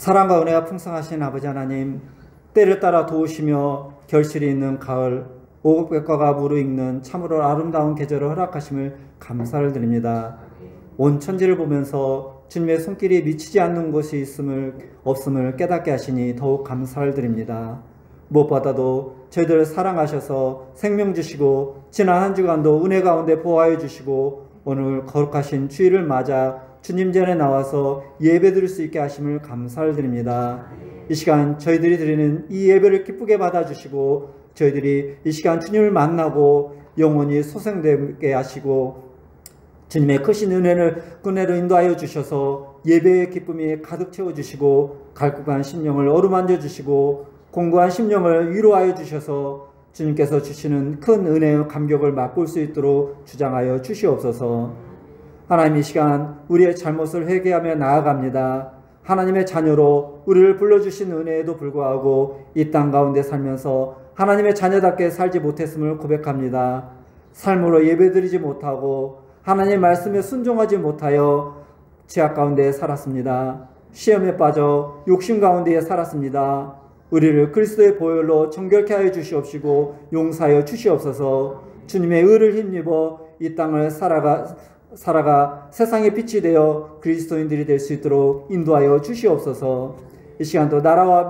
사랑과 은혜가 풍성하신 아버지 하나님, 때를 따라 도우시며 결실이 있는 가을, 오곡백과가 무르익는 참으로 아름다운 계절을 허락하심을 감사를 드립니다. 온 천지를 보면서 주님의 손길이 미치지 않는 곳이 없음을 깨닫게 하시니 더욱 감사를 드립니다. 무엇보다도 저희들을 사랑하셔서 생명 주시고 지난 한 주간도 은혜 가운데 보호하여 주시고 오늘 거룩하신 주일을 맞아 주님 전에 나와서 예배 드릴 수 있게 하심을 감사를 드립니다. 이 시간 저희들이 드리는 이 예배를 기쁘게 받아주시고 저희들이 이 시간 주님을 만나고 영원히 소생되게 하시고 주님의 크신 은혜로 인도하여 주셔서 예배의 기쁨이 가득 채워주시고 갈급한 심령을 어루만져 주시고 공고한 심령을 위로하여 주셔서 주님께서 주시는 큰 은혜의 감격을 맛볼 수 있도록 주장하여 주시옵소서. 하나님, 이 시간 우리의 잘못을 회개하며 나아갑니다. 하나님의 자녀로 우리를 불러주신 은혜에도 불구하고 이 땅 가운데 살면서 하나님의 자녀답게 살지 못했음을 고백합니다. 삶으로 예배드리지 못하고 하나님의 말씀에 순종하지 못하여 죄악 가운데 살았습니다. 시험에 빠져 욕심 가운데 살았습니다. 우리를 그리스도의 보혈로 정결케 하여 주시옵시고 용서하여 주시옵소서. 주님의 의를 힘입어 이 땅을 살아가 세상의 빛이 되어 그리스도인들이 될 수 있도록 인도하여 주시옵소서. 이 시간도 나라와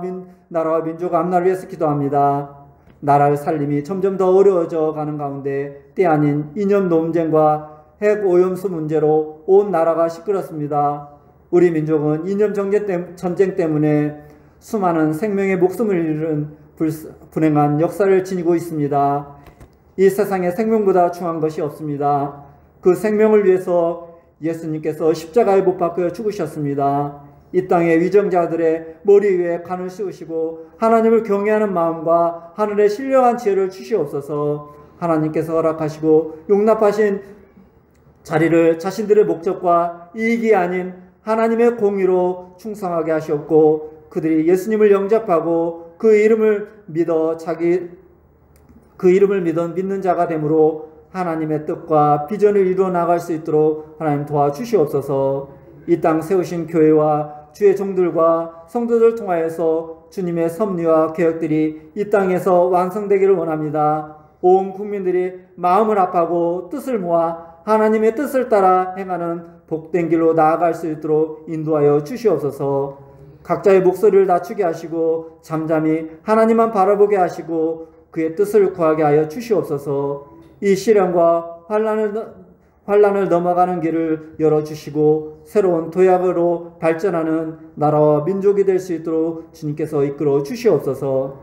민족 앞날을 위해서 기도합니다. 나라의 살림이 점점 더 어려워져 가는 가운데 때 아닌 이념 논쟁과 핵 오염수 문제로 온 나라가 시끄럽습니다. 우리 민족은 이념 전쟁 때문에 수많은 생명의 목숨을 잃은 불행한 역사를 지니고 있습니다. 이 세상에 생명보다 중요한 것이 없습니다. 그 생명을 위해서 예수님께서 십자가에 못 박혀 죽으셨습니다. 이 땅의 위정자들의 머리 위에 관을 씌우시고 하나님을 경외하는 마음과 하늘의 신령한 지혜를 주시옵소서. 하나님께서 허락하시고 용납하신 자리를 자신들의 목적과 이익이 아닌 하나님의 공의로 충성하게 하시옵고 그들이 예수님을 영접하고 그 이름을 믿는 자가 되므로 하나님의 뜻과 비전을 이루어 나갈 수 있도록 하나님 도와주시옵소서. 이 땅 세우신 교회와 주의 종들과 성도들 통하여서 주님의 섭리와 계획들이 이 땅에서 완성되기를 원합니다. 온 국민들이 마음을 합하고 뜻을 모아 하나님의 뜻을 따라 행하는 복된 길로 나아갈 수 있도록 인도하여 주시옵소서. 각자의 목소리를 낮추게 하시고 잠잠히 하나님만 바라보게 하시고 그의 뜻을 구하게 하여 주시옵소서. 이 시련과 환난을 넘어가는 길을 열어주시고 새로운 도약으로 발전하는 나라와 민족이 될 수 있도록 주님께서 이끌어 주시옵소서.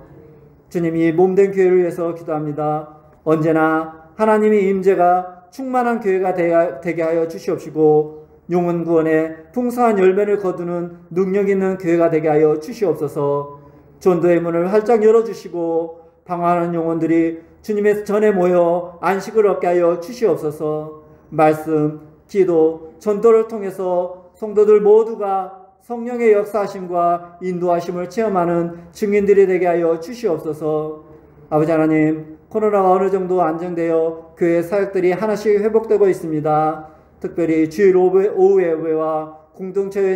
주님이 몸된 교회를 위해서 기도합니다. 언제나 하나님의 임재가 충만한 교회가 되게 하여 주시옵시고 영혼 구원에 풍성한 열매를 거두는 능력 있는 교회가 되게 하여 주시옵소서. 전도의 문을 활짝 열어주시고 방황하는 영혼들이 주님의 전에 모여 안식을 얻게 하여 주시옵소서. 말씀, 기도, 전도를 통해서 성도들 모두가 성령의 역사하심과 인도하심을 체험하는 증인들이 되게 하여 주시옵소서. 아버지 하나님, 코로나가 어느 정도 안정되어 교회 사역들이 하나씩 회복되고 있습니다. 특별히 주일 오후 예배와 공동체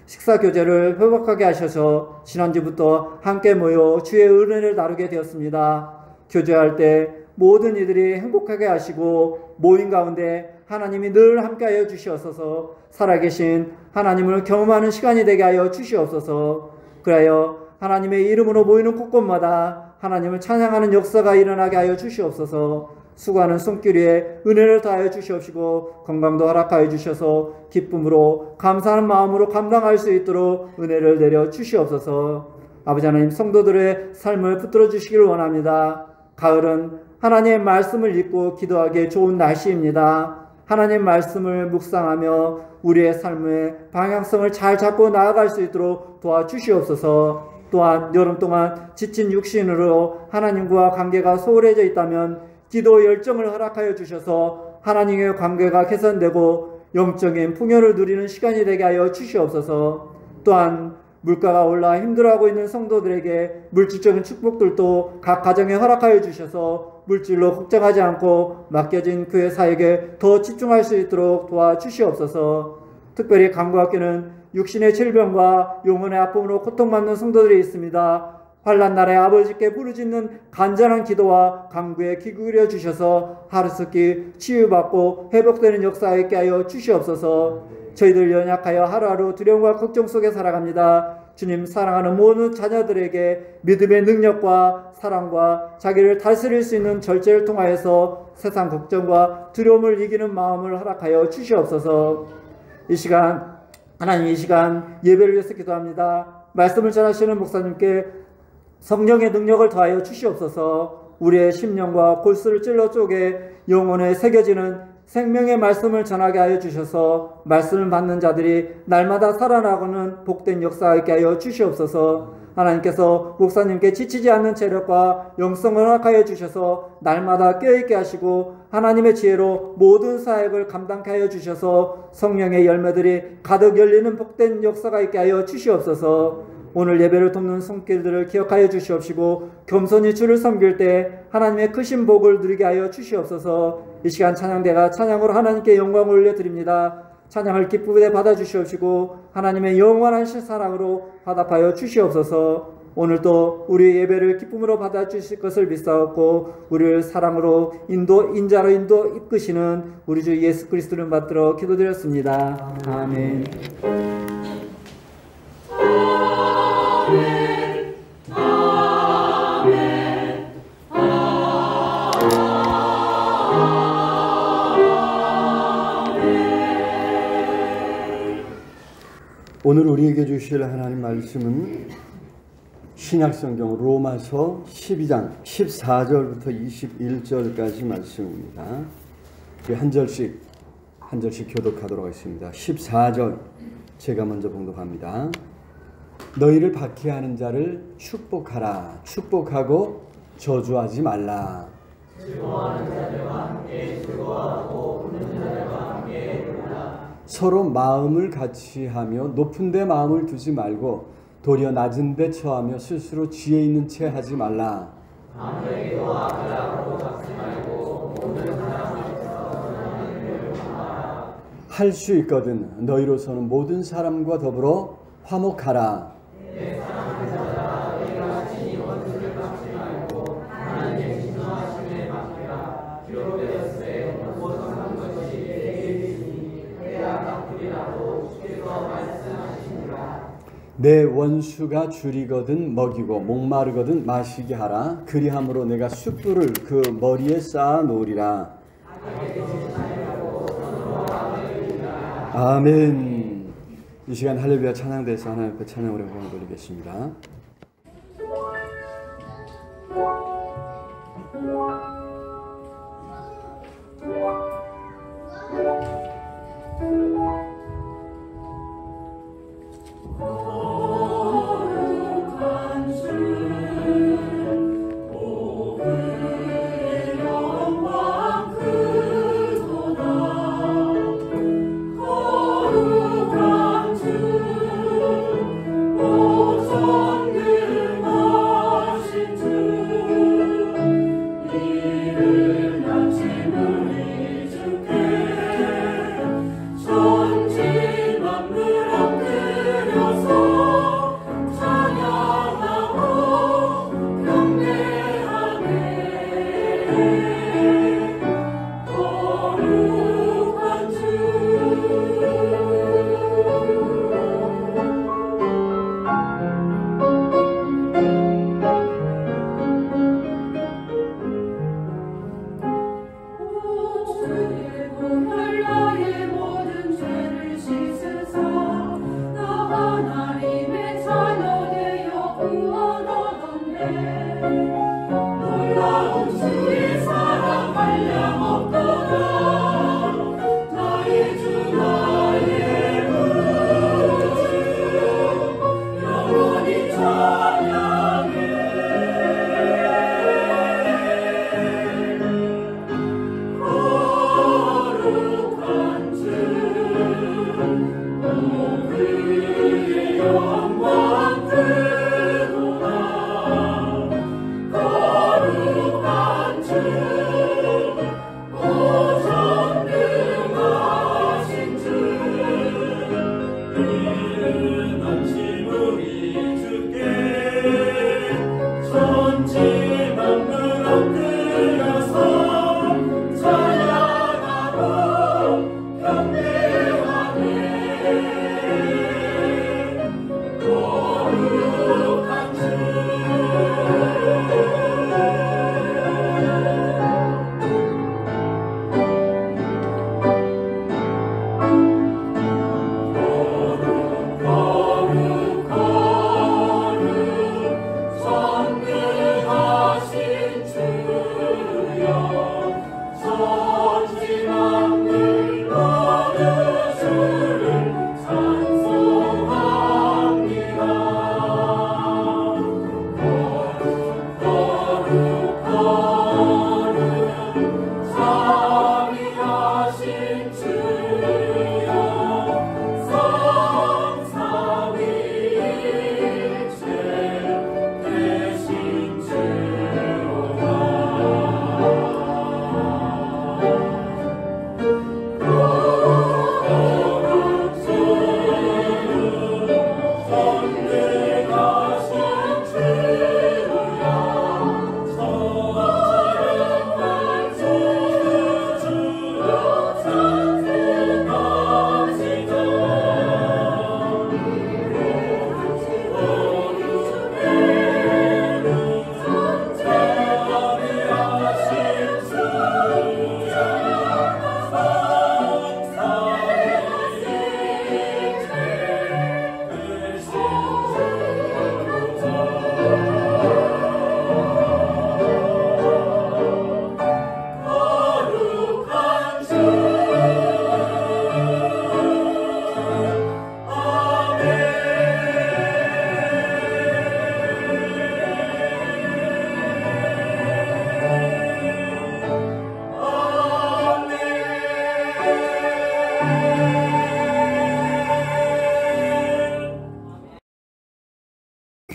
식사 교제를 회복하게 하셔서 지난주부터 함께 모여 주의 은혜를 나누게 되었습니다. 교제할 때 모든 이들이 행복하게 하시고 모임 가운데 하나님이 늘 함께하여 주시옵소서. 살아계신 하나님을 경험하는 시간이 되게 하여 주시옵소서. 그하여 하나님의 이름으로 모이는 곳곳마다 하나님을 찬양하는 역사가 일어나게 하여 주시옵소서. 수고하는 손길 위에 은혜를 더하여 주시옵시고 건강도 허락하여 주셔서 기쁨으로 감사하는 마음으로 감당할 수 있도록 은혜를 내려 주시옵소서. 아버지 하나님, 성도들의 삶을 붙들어 주시기를 원합니다. 가을은 하나님의 말씀을 읽고 기도하기에 좋은 날씨입니다. 하나님의 말씀을 묵상하며 우리의 삶의 방향성을 잘 잡고 나아갈 수 있도록 도와주시옵소서. 또한 여름 동안 지친 육신으로 하나님과 관계가 소홀해져 있다면 기도 열정을 허락하여 주셔서 하나님의 관계가 개선되고 영적인 풍요를 누리는 시간이 되게 하여 주시옵소서. 또한 물가가 올라 힘들어하고 있는 성도들에게 물질적인 축복들도 각 가정에 허락하여 주셔서 물질로 걱정하지 않고 맡겨진 교회 사역에 더 집중할 수 있도록 도와주시옵소서. 특별히 간구학교는 육신의 질병과 영혼의 아픔으로 고통받는 성도들이 있습니다. 환난 날에 아버지께 부르짖는 간절한 기도와 간구에 귀 기울여 주셔서 하루속히 치유받고 회복되는 역사에 있게 하여 주시옵소서. 저희들 연약하여 하루하루 두려움과 걱정 속에 살아갑니다. 주님, 사랑하는 모든 자녀들에게 믿음의 능력과 사랑과 자기를 다스릴 수 있는 절제를 통하여서 세상 걱정과 두려움을 이기는 마음을 허락하여 주시옵소서. 하나님, 이 시간 예배를 위해서 기도합니다. 말씀을 전하시는 목사님께 성령의 능력을 더하여 주시옵소서. 우리의 심령과 골수를 찔러 쪼개 영혼에 새겨지는 생명의 말씀을 전하게 하여 주셔서 말씀을 받는 자들이 날마다 살아나가는 복된 역사가 있게 하여 주시옵소서. 하나님께서 목사님께 지치지 않는 체력과 영성을 허락하여 주셔서 날마다 깨어있게 하시고 하나님의 지혜로 모든 사역을 감당케 하여 주셔서 성령의 열매들이 가득 열리는 복된 역사가 있게 하여 주시옵소서. 오늘 예배를 돕는 손길들을 기억하여 주시옵시고 겸손히 주를 섬길 때 하나님의 크신 복을 누리게 하여 주시옵소서. 이 시간 찬양대가 찬양으로 하나님께 영광을 올려드립니다. 찬양을 기쁘게 받아주시옵시고 하나님의 영원한 사랑으로 화답하여 주시옵소서. 오늘도 우리의 예배를 기쁨으로 받아주실 것을 믿사옵고 우리를 사랑으로 인자로 이끄시는 우리 주 예수 그리스도를 받들어 기도드렸습니다. 아멘. 오늘 우리에게 주실 하나님 말씀은 신약성경 로마서 12장 14절부터 21절까지 말씀입니다. 한 절씩 교독하도록 하겠습니다. 14절 제가 먼저 봉독합니다. 너희를 박해하는 자를 축복하라. 축복하고 저주하지 말라. 즐거워하는 자들과 함께 즐거워하고 웃는 자들과 함께 울라. 서로 마음을 같이 하며 높은 데 마음을 두지 말고 도리어 낮은 데 처하며 스스로 지혜 있는 채 하지 말라. 아무에게도 악하라고 잡지 말고 모든 사람 앞에서 하나님을 경외하라. 할 수 있거든 너희로서는 모든 사람과 더불어 화목하라. 내 사랑하는 자들아 너희가 친히 원수를 갚지 말고 하나님의 진노하심에 맡기라. 기록 되었으되 못한 것이 내게 있으니 내가 갚으리라고 주께서 말씀하시니라. 내 원수가 줄이거든 먹이고 목마르거든 마시게 하라. 그리함으로 내가 숯불을 그 머리에 쌓아 놓으리라. 아멘. 이 시간 할렐루야 찬양대에서 하나님 앞에 찬양으로 영광을 돌리겠습니다.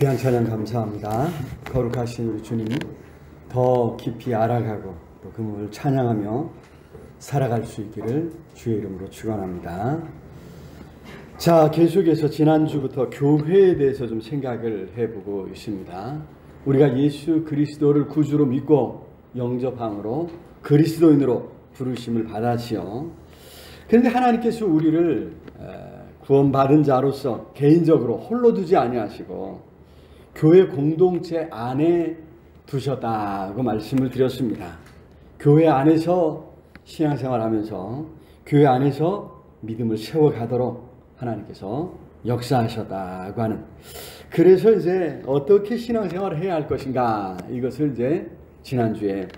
귀한 찬양 감사합니다. 거룩하신 우리 주님 더 깊이 알아가고 또 그분을 찬양하며 살아갈 수 있기를 주의 이름으로 축원합니다. 자, 계속해서 지난주부터 교회에 대해서 좀 생각을 해보고 있습니다. 우리가 예수 그리스도를 구주로 믿고 영접함으로 그리스도인으로 부르심을 받았지요. 그런데 하나님께서 우리를 구원받은 자로서 개인적으로 홀로 두지 아니하시고 교회 공동체 안에 두셨다고 말씀을 드렸습니다. 교회 안에서 신앙생활하면서 교회 안에서 믿음을 세워가도록 하나님께서 역사하셨다고 하는, 그래서 이제 어떻게 신앙생활을 해야 할 것인가, 이것을 이제 지난주에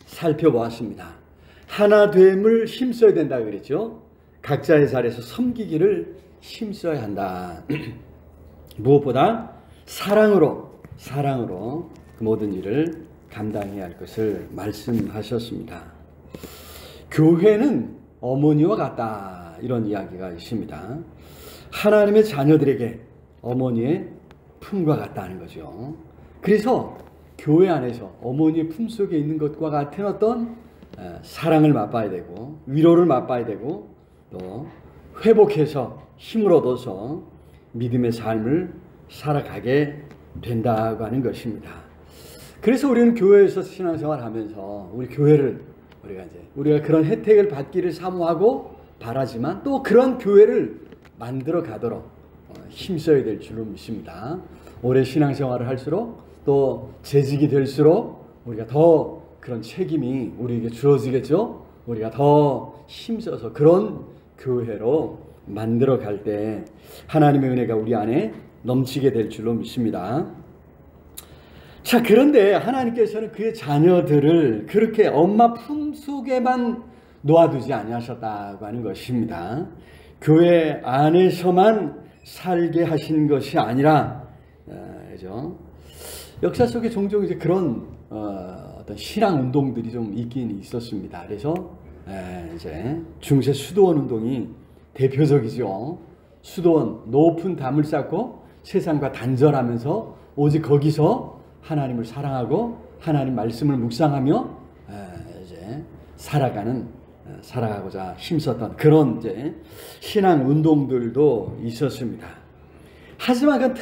살펴보았습니다. 하나됨을 힘써야 된다 그랬죠. 각자의 자리에서 섬기기를 힘써야 한다. 무엇보다 사랑으로 그 모든 일을 감당해야 할 것을 말씀하셨습니다. 교회는 어머니와 같다, 이런 이야기가 있습니다. 하나님의 자녀들에게 어머니의 품과 같다는 거죠. 그래서 교회 안에서 어머니의 품 속에 있는 것과 같은 어떤 사랑을 맛봐야 되고 위로를 맛봐야 되고 또 회복해서 힘을 얻어서 믿음의 삶을 살아가게 된다고 하는 것입니다. 그래서 우리는 교회에서 신앙생활을 하면서 우리 교회를 우리가 그런 혜택을 받기를 사모하고 바라지만 또 그런 교회를 만들어 가도록 힘써야 될 줄로 믿습니다. 오래 신앙생활을 할수록 또 재직이 될수록 우리가 더 그런 책임이 우리에게 주어지겠죠. 우리가 더 힘써서 그런 교회로 만들어 갈 때 하나님의 은혜가 우리 안에 넘치게 될 줄로 믿습니다. 자, 그런데 하나님께서는 그의 자녀들을 그렇게 엄마 품속에만 놓아두지 아니하셨다고 하는 것입니다. 교회 안에서만 살게 하신 것이 아니라, 그죠? 역사 속에 종종 이제 그런 어떤 신앙 운동들이 좀 있긴 있었습니다. 그래서 이제 중세 수도원 운동이 대표적이죠. 수도원, 높은 담을 쌓고 세상과 단절하면서 오직 거기서 하나님을 사랑하고 하나님 말씀을 묵상하며 이제 살아가고자 힘썼던 그런 이제 신앙 운동들도 있었습니다. 하지만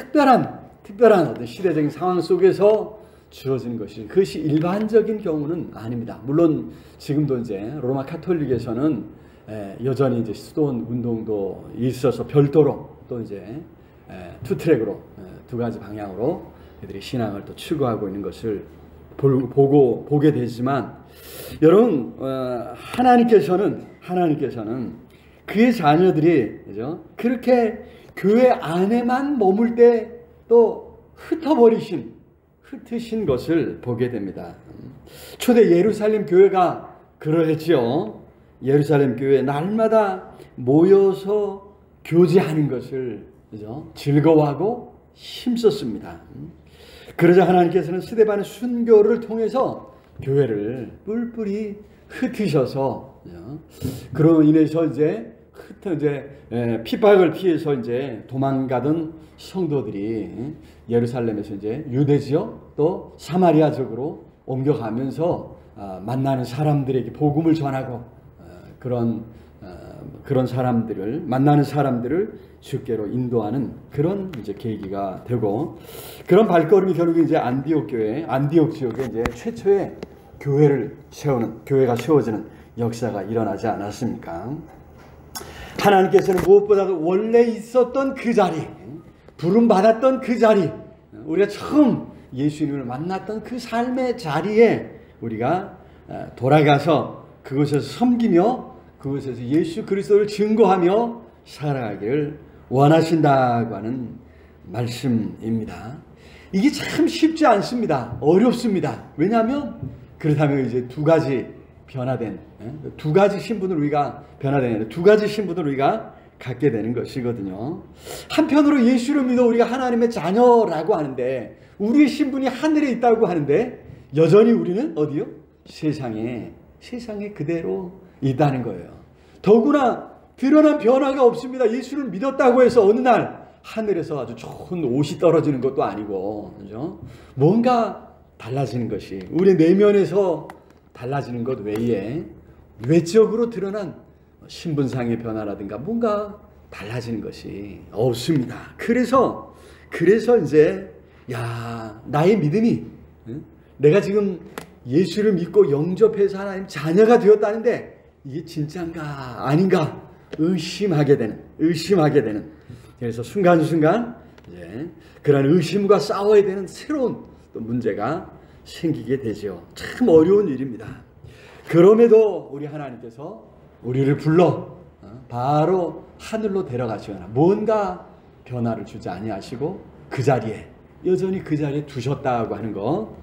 그 특별한 어떤 시대적인 상황 속에서 주어지는 것이, 그것이 일반적인 경우는 아닙니다. 물론 지금도 이제 로마 카톨릭에서는 여전히 이제 수도원 운동도 있어서 별도로 또 이제 투트랙으로 두 가지 방향으로 그들이 신앙을 또 추구하고 있는 것을 보게 되지만, 여러분, 하나님께서는 그의 자녀들이, 그죠? 그렇게 교회 안에만 머물 때 또 흩으신 것을 보게 됩니다. 초대 예루살렘 교회가 그러했지요. 예루살렘 교회 날마다 모여서 교제하는 것을, 그죠? 즐거워하고 힘썼습니다. 그러자 하나님께서는 스데반의 순교를 통해서 교회를 뿔뿔이 흩으셔서, 그로 인해서 이제 핍박을 피해서 이제 도망가던 성도들이 예루살렘에서 이제 유대 지역 또 사마리아 지역으로 옮겨가면서 만나는 사람들에게 복음을 전하고, 그런 사람들을 만나는 사람들을 주께로 인도하는 그런 이제 계기가 되고, 그런 발걸음이 결국 이제 안디옥 지역에 이제 최초의 교회가 세워지는 역사가 일어나지 않았습니까? 하나님께서는 무엇보다도 원래 있었던 그 자리, 부름받았던 그 자리, 우리가 처음 예수님을 만났던 그 삶의 자리에 우리가 돌아가서 그곳에서 섬기며 그곳에서 예수 그리스도를 증거하며 살아가기를 원하신다고 하는 말씀입니다. 이게 참 쉽지 않습니다. 어렵습니다. 왜냐하면 그렇다면 이제 두 가지 신분을 우리가 갖게 되는 것이거든요. 한편으로 예수를 믿어 우리가 하나님의 자녀라고 하는데, 우리의 신분이 하늘에 있다고 하는데, 여전히 우리는 어디요? 세상에 그대로 있다는 거예요. 더구나 드러난 변화가 없습니다. 예수를 믿었다고 해서 어느 날 하늘에서 아주 좋은 옷이 떨어지는 것도 아니고, 그죠? 뭔가 달라지는 것이, 우리 내면에서 달라지는 것 외에 외적으로 드러난 신분상의 변화라든가 뭔가 달라지는 것이 없습니다. 그래서 이제 나의 믿음이, 내가 지금 예수를 믿고 영접해서 하나님 자녀가 되었다는데 이게 진짜인가 아닌가 의심하게 되는, 그래서 순간순간 이제 그런 의심과 싸워야 되는 새로운 또 문제가 생기게 되죠. 참 어려운 일입니다. 그럼에도 우리 하나님께서 우리를 불러 바로 하늘로 데려가시거나 뭔가 변화를 주지 아니하시고 여전히 그 자리에 두셨다고 하는 거,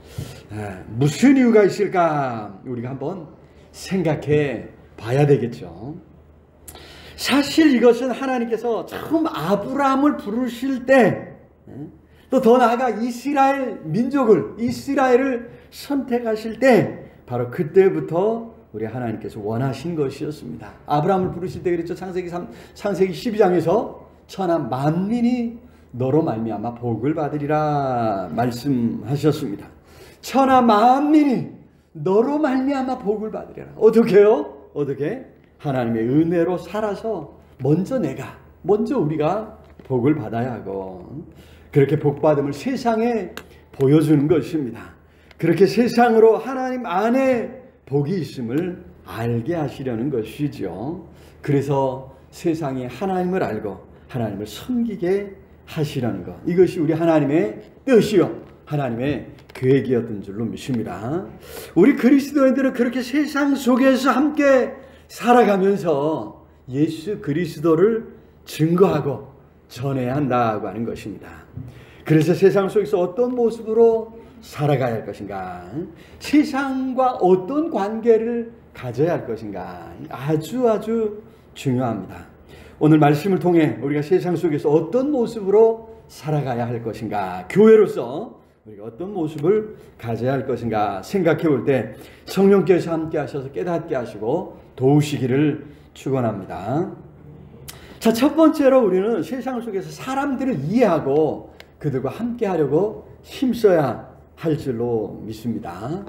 무슨 이유가 있을까 우리가 한번 생각해 봐야 되겠죠. 사실 이것은 하나님께서 처음 아브라함을 부르실 때, 또 더 나아가 이스라엘을 선택하실 때, 바로 그때부터 우리 하나님께서 원하신 것이었습니다. 아브라함을 부르실 때 그랬죠. 창세기 12장에서 천하 만민이 너로 말미암아 복을 받으리라 말씀하셨습니다. 천하 만민이 너로 말미암아 복을 받으리라. 어떻게요? 어떻게? 하나님의 은혜로 살아서 먼저 우리가 복을 받아야 하고, 그렇게 복받음을 세상에 보여주는 것입니다. 그렇게 세상으로 하나님 안에 복이 있음을 알게 하시려는 것이죠. 그래서 세상에 하나님을 알고 하나님을 섬기게 하시려는 것, 이것이 우리 하나님의 뜻이요 하나님의 계획이었던 줄로 믿습니다. 우리 그리스도인들은 그렇게 세상 속에서 함께 살아가면서 예수 그리스도를 증거하고 전해야 한다고 하는 것입니다. 그래서 세상 속에서 어떤 모습으로 살아가야 할 것인가, 세상과 어떤 관계를 가져야 할 것인가, 아주 중요합니다. 오늘 말씀을 통해 우리가 세상 속에서 어떤 모습으로 살아가야 할 것인가, 교회로서 우리가 어떤 모습을 가져야 할 것인가 생각해 볼 때 성령께서 함께 하셔서 깨닫게 하시고 도우시기를 축원합니다. 자, 첫 번째로 우리는 세상 속에서 사람들을 이해하고 그들과 함께 하려고 힘써야 할 줄로 믿습니다.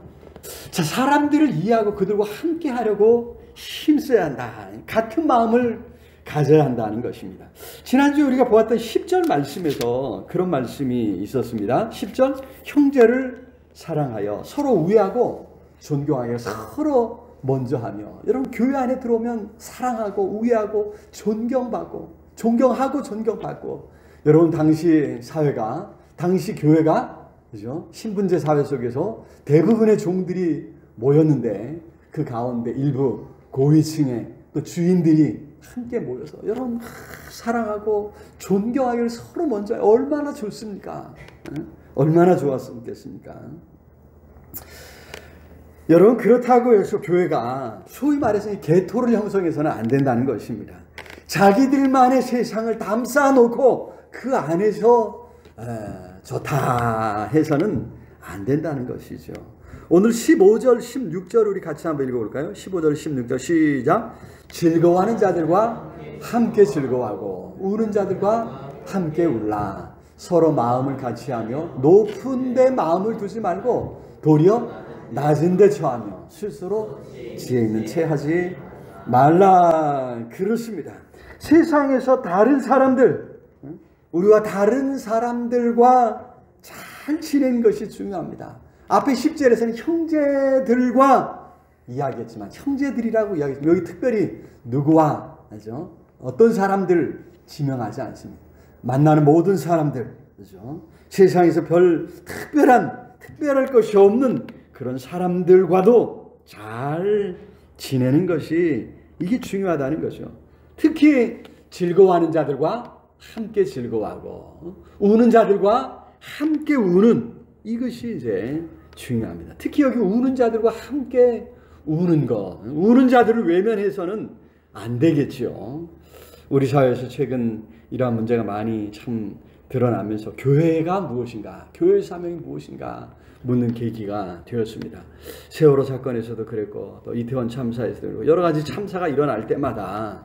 자, 사람들을 이해하고 그들과 함께 하려고 힘써야 한다. 같은 마음을 가져야 한다는 것입니다. 지난주에 우리가 보았던 10절 말씀에서 그런 말씀이 있었습니다. 10절, 형제를 사랑하여 서로 우애하고 존경하여 서로 먼저 하며. 여러분, 교회 안에 들어오면 사랑하고 우애하고 존경하고 존경받고. 여러분, 당시 사회가, 당시 교회가, 그죠? 신분제 사회 속에서 대부분의 종들이 모였는데 그 가운데 일부 고위층의 또 주인들이 함께 모여서 여러분 사랑하고 존경하기를 서로 먼저 얼마나 좋습니까? 얼마나 좋았겠습니까? 여러분, 그렇다고 해서 교회가 소위 말해서 개토를 형성해서는 안 된다는 것입니다. 자기들만의 세상을 담쌓아 놓고 그 안에서 좋다 해서는 안 된다는 것이죠. 오늘 15절, 16절 우리 같이 한번 읽어볼까요? 15절, 16절 시작. 즐거워하는 자들과 함께 즐거워하고 우는 자들과 함께 울라. 서로 마음을 같이 하며 높은 데 마음을 두지 말고 도리어 낮은 데 처하며 스스로 지혜 있는 채 하지 말라. 그렇습니다. 세상에서 다른 사람들, 우리와 다른 사람들과 잘 지내는 것이 중요합니다. 앞에 10절에서는 형제들과 이야기했지만 형제들이라고 이야기했지만 여기 특별히 누구와 하죠? 어떤 사람들 지명하지 않습니다. 만나는 모든 사람들, 그죠? 세상에서 별 특별할 것이 없는 그런 사람들과도 잘 지내는 것이 이게 중요하다는 거죠. 특히 즐거워하는 자들과 함께 즐거워하고 우는 자들과 함께 우는 이것이 이제 중요합니다. 특히 여기 우는 자들과 함께 우는 것, 우는 자들을 외면해서는 안 되겠죠. 우리 사회에서 최근 이러한 문제가 많이 참 드러나면서 교회가 무엇인가, 교회의 사명이 무엇인가 묻는 계기가 되었습니다. 세월호 사건에서도 그랬고 또 이태원 참사에서도 그랬고 여러 가지 참사가 일어날 때마다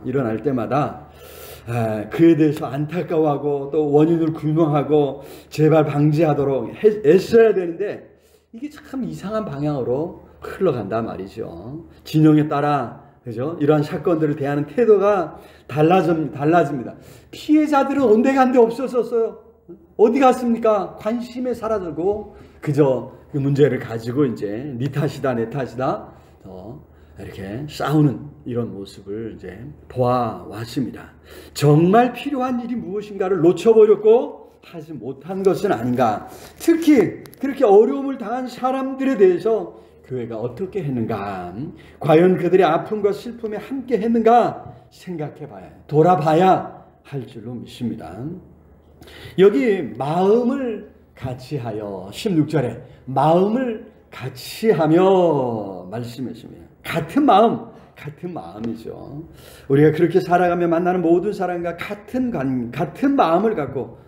그에 대해서 안타까워하고 또 원인을 규명하고 재발 방지하도록 애써야 되는데 이게 참 이상한 방향으로 흘러간단 말이죠. 진영에 따라, 그죠? 이러한 사건들을 대하는 태도가 달라집니다. 피해자들은 온데간데 없었어요. 어디 갔습니까? 관심에 사라지고 그저 그 문제를 가지고 이제 네 탓이다 내 탓이다 이렇게 싸우는 이런 모습을 이제 보아왔습니다. 정말 필요한 일이 무엇인가를 놓쳐버렸고 하지 못한 것은 아닌가. 특히 그렇게 어려움을 당한 사람들에 대해서 교회가 어떻게 했는가, 과연 그들의 아픔과 슬픔에 함께 했는가 생각해봐야, 돌아봐야 할 줄로 믿습니다. 여기 마음을 같이 하여 16절에 마음을 같이 하며 말씀했습니다. 같은 마음이죠. 우리가 그렇게 살아가며 만나는 모든 사람과 같은 마음을 갖고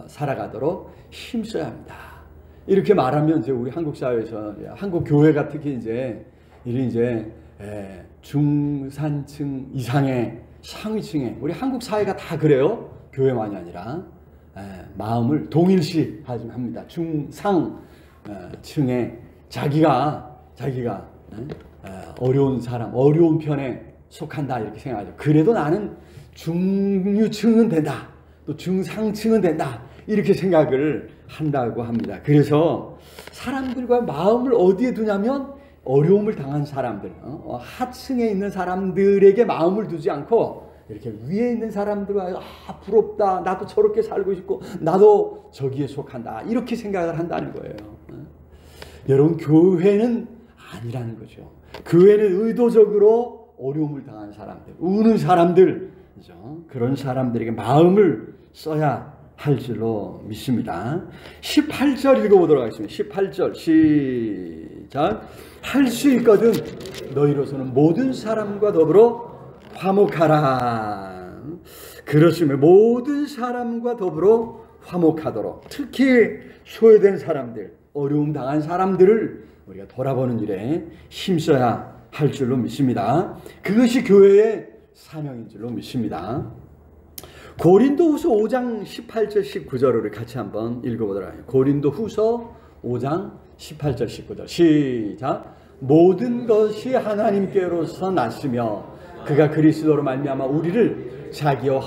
살아가도록 힘써야 합니다. 이렇게 말하면 이제 우리 한국 사회에서, 한국 교회가 특히 이제 중산층 이상의 상위층의 우리 한국 사회가 다 그래요. 교회만이 아니라 마음을 동일시 합니다. 중상층의 자기가 어려운 사람, 어려운 편에 속한다 이렇게 생각하죠. 그래도 나는 중류층은 된다, 또 중상층은 된다 이렇게 생각을 한다고 합니다. 그래서 사람들과 마음을 어디에 두냐면 어려움을 당한 사람들, 하층에 있는 사람들에게 마음을 두지 않고 이렇게 위에 있는 사람들과 부럽다, 나도 저렇게 살고 싶고 나도 저기에 속한다 이렇게 생각을 한다는 거예요. 여러분, 교회는 아니라는 거죠. 교회는 의도적으로 어려움을 당한 사람들, 우는 사람들, 그죠? 그런 사람들에게 마음을 써야 할 줄로 믿습니다. 18절 읽어보도록 하겠습니다. 18절 시작. 할 수 있거든 너희로서는 모든 사람과 더불어 화목하라. 그렇습니다. 모든 사람과 더불어 화목하도록, 특히 소외된 사람들, 어려움 당한 사람들을 우리가 돌아보는 일에 힘써야 할 줄로 믿습니다. 그것이 교회의 사명인 줄로 믿습니다. 고린도후서 5장 18절 19절을 같이 한번 읽어보도록 하겠습니다. 고린도후서 5장 18절 19절 시작. 모든 것이 하나님께로서 났으며 그가 그리스도로 말미암아 우리를 자기와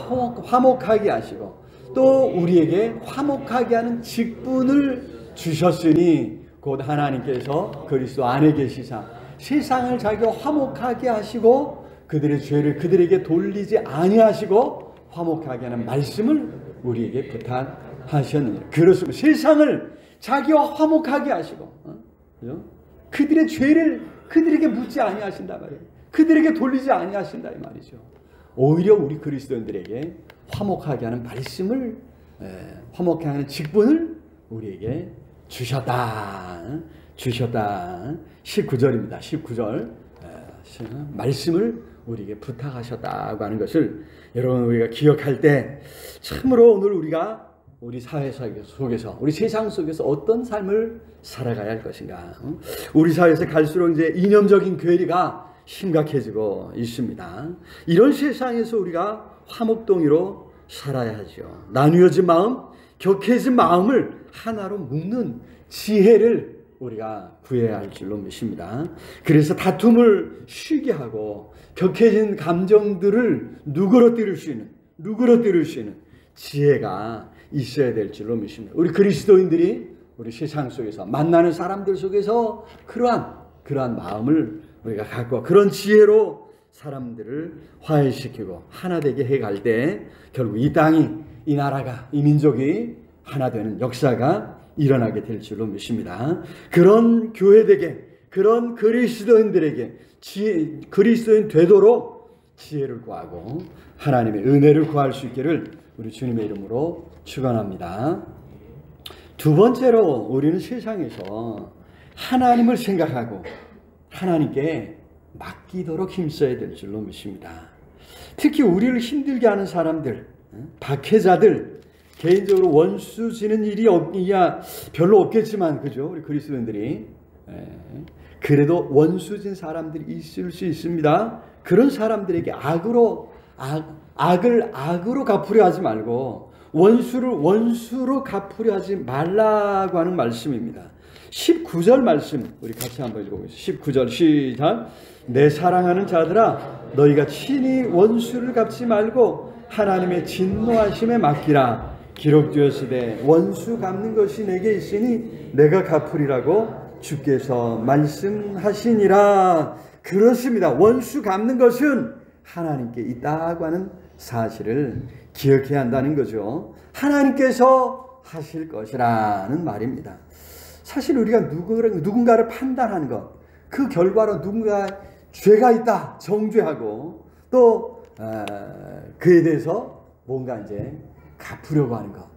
화목하게 하시고 또 우리에게 화목하게 하는 직분을 주셨으니 곧 하나님께서 그리스도 안에 계시사 세상을 자기와 화목하게 하시고 그들의 죄를 그들에게 돌리지 아니하시고 화목하게 하는 말씀을 우리에게 부탁하셨느니라. 그렇습니다. 세상을 자기와 화목하게 하시고 그들의 죄를 그들에게 묻지 아니하신다 말이에요. 그들에게 돌리지 아니하신다 이 말이죠. 오히려 우리 그리스도인들에게 화목하게 하는 말씀을 화목하게 하는 직분을 우리에게 주셨다. 19절입니다. 19절 말씀을 우리에게 부탁하셨다고 하는 것을 여러분 우리가 기억할 때 참으로 오늘 우리가 우리 사회 속에서 우리 세상 속에서 어떤 삶을 살아가야 할 것인가. 우리 사회에서 갈수록 이제 이념적인 괴리가 심각해지고 있습니다. 이런 세상에서 우리가 화목동의로 살아야 하죠. 나뉘어진 마음, 격해진 마음을 하나로 묶는 지혜를 우리가 구해야 할 줄로 믿습니다. 그래서 다툼을 쉬게 하고 격해진 감정들을 누그러뜨릴 수 있는 지혜가 있어야 될 줄로 믿습니다. 우리 그리스도인들이 우리 세상 속에서 만나는 사람들 속에서 그러한 마음을 우리가 갖고 그런 지혜로 사람들을 화해시키고 하나 되게 해갈 때 결국 이 땅이, 이 나라가, 이 민족이 하나 되는 역사가 일어나게 될 줄로 믿습니다. 그런 교회되게, 그런 그리스도인들에게 그리스도인 되도록 지혜를 구하고 하나님의 은혜를 구할 수 있기를 우리 주님의 이름으로 축원합니다. 두 번째로 우리는 세상에서 하나님을 생각하고 하나님께 맡기도록 힘써야 될 줄로 믿습니다. 특히 우리를 힘들게 하는 사람들, 박해자들, 개인적으로 원수 지는 일이 별로 없겠지만, 그죠? 우리 그리스도인들이. 그래도 원수 진 사람들이 있을 수 있습니다. 그런 사람들에게 악을 악으로 갚으려 하지 말고, 원수를 원수로 갚으려 하지 말라고 하는 말씀입니다. 19절 말씀 우리 같이 한번 읽어보겠습니다. 19절 시작. 내 사랑하는 자들아 너희가 친히 원수를 갚지 말고 하나님의 진노하심에 맡기라. 기록되었으되 원수 갚는 것이 내게 있으니 내가 갚으리라고 주께서 말씀하시니라. 그렇습니다. 원수 갚는 것은 하나님께 있다고 하는 사실을 기억해야 한다는 거죠. 하나님께서 하실 것이라는 말입니다. 사실 우리가 누군가를 판단하는 것, 그 결과로 누군가 죄가 있다 정죄하고 또 그에 대해서 뭔가 이제 갚으려고 하는 것,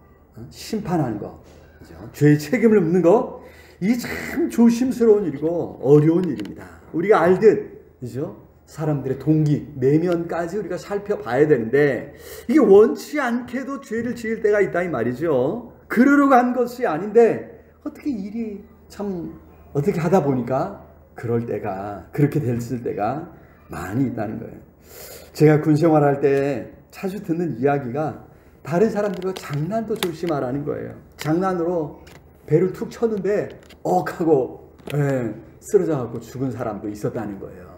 심판하는 것, 그죠? 죄의 책임을 묻는 것, 이 참 조심스러운 일이고 어려운 일입니다. 우리가 알듯, 그죠? 사람들의 동기, 내면까지 우리가 살펴봐야 되는데 이게 원치 않게도 죄를 지을 때가 있다 이 말이죠. 그러려고 한 것이 아닌데 어떻게 일이 참 어떻게 하다 보니까 그렇게 됐을 때가 많이 있다는 거예요. 제가 군 생활할 때 자주 듣는 이야기가 다른 사람들과 장난도 조심하라는 거예요. 장난으로 배를 툭 쳤는데 하고 쓰러져 갖고 죽은 사람도 있었다는 거예요.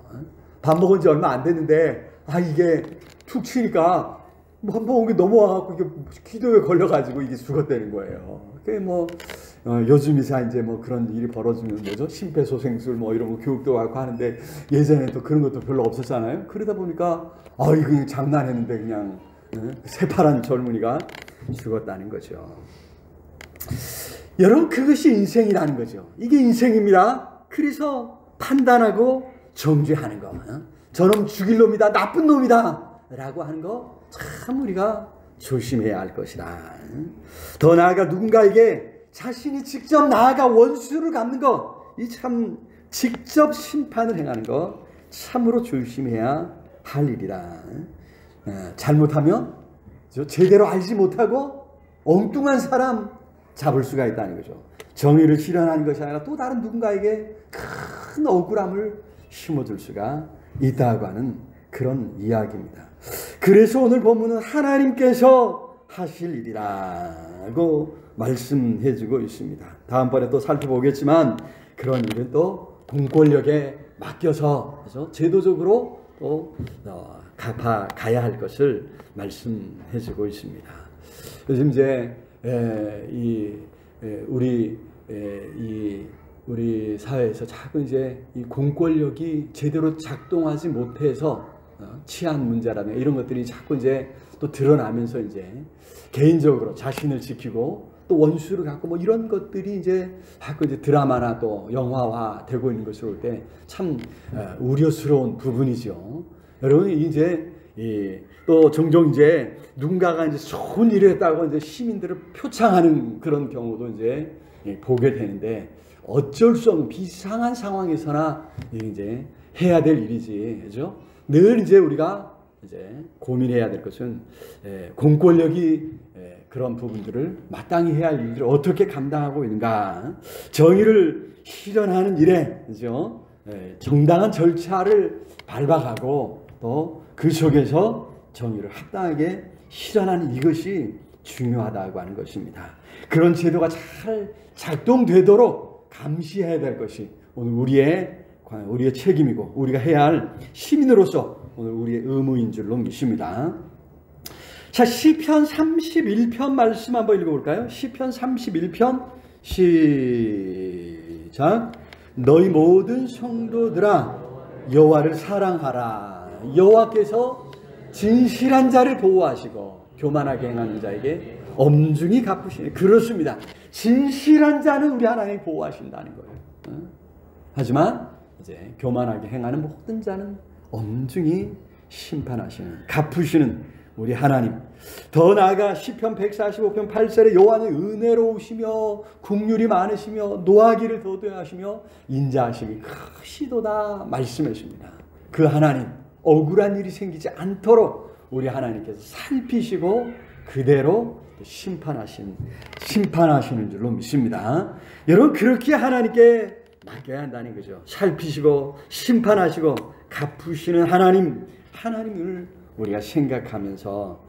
밥 먹은 지 얼마 안 됐는데 이게 툭 치니까 한 번 넘어와 갖고 이게 기도에 걸려 가지고 이게 죽었다는 거예요. 그게 요즘 이제 그런 일이 벌어지면 뭐죠? 심폐소생술 이런 거 교육도 하고 하는데 예전에 또 그런 것도 별로 없었잖아요. 그러다 보니까 이거 그냥 장난했는데 그냥 새파란 젊은이가 죽었다는 거죠. 여러분 그것이 인생이라는 거죠. 이게 인생입니다. 그래서 판단하고 정죄하는 거, 저놈 죽일 놈이다, 나쁜 놈이다 라고 하는 거 참 우리가 조심해야 할 것이다. 더 나아가 누군가에게 자신이 직접 나아가 원수를 갚는 거, 이 참 직접 심판을 행하는 거 참으로 조심해야 할 일이다. 잘못하면 제대로 알지 못하고 엉뚱한 사람 잡을 수가 있다는 거죠. 정의를 실현하는 것이 아니라 또 다른 누군가에게 큰 억울함을 심어줄 수가 있다고 하는 그런 이야기입니다. 그래서 오늘 본문은 하나님께서 하실 일이라고 말씀해주고 있습니다. 다음번에 또 살펴보겠지만 그런 일은 또 공권력에 맡겨서 제도적으로 또 갚아가야 할 것을 말씀해주고 있습니다. 요즘 이제 우리 사회에서 자꾸 이제 이 공권력이 제대로 작동하지 못해서 치안 문제라든가 이런 것들이 자꾸 이제 또 드러나면서 이제 개인적으로 자신을 지키고 또 원수를 갖고 뭐 이런 것들이 이제 자꾸 이제 드라마나 또 영화화 되고 있는 것을 볼 때 참 우려스러운 부분이죠. 여러분 이제 또 종종 이제 누군가가 이제 좋은 일을 했다고 이제 시민들을 표창하는 그런 경우도 이제 보게 되는데 어쩔 수 없는 비상한 상황에서나 이제 해야 될 일이지, 그죠? 늘 이제 우리가 이제 고민해야 될 것은 공권력이 그런 부분들을 마땅히 해야 할 일들을 어떻게 감당하고 있는가, 정의를 실현하는 일에, 그죠? 정당한 절차를 밟아가고 또 그 속에서 정의를 합당하게 실현하는 이것이 중요하다고 하는 것입니다. 그런 제도가 잘 작동되도록 감시해야 될 것이 오늘 우리의 책임이고 우리가 해야 할 시민으로서 오늘 우리의 의무인 줄로 믿습니다. 자, 시편 31편 말씀 한번 읽어볼까요? 시편 31편 시작. 너희 모든 성도들아 여호와를 사랑하라. 여호와께서 진실한 자를 보호하시고 교만하게 행하는 자에게 엄중히 갚으시네. 그렇습니다. 진실한 자는 우리 하나님이 보호하신다는 거예요. 하지만 이제 교만하게 행하는 모든 자는 엄중히 심판하시는, 갚으시는 우리 하나님. 더 나아가 시편 145편 8절에 여호와는 은혜로우시며 긍휼이 많으시며 노하기를 더디하시며 인자하심이 크시도다 말씀하십니다. 그 하나님, 억울한 일이 생기지 않도록 우리 하나님께서 살피시고 그대로 심판하시는 줄로 믿습니다. 여러분, 그렇게 하나님께 맡겨야 한다는 거죠. 살피시고 심판하시고 갚으시는 하나님을 우리가 생각하면서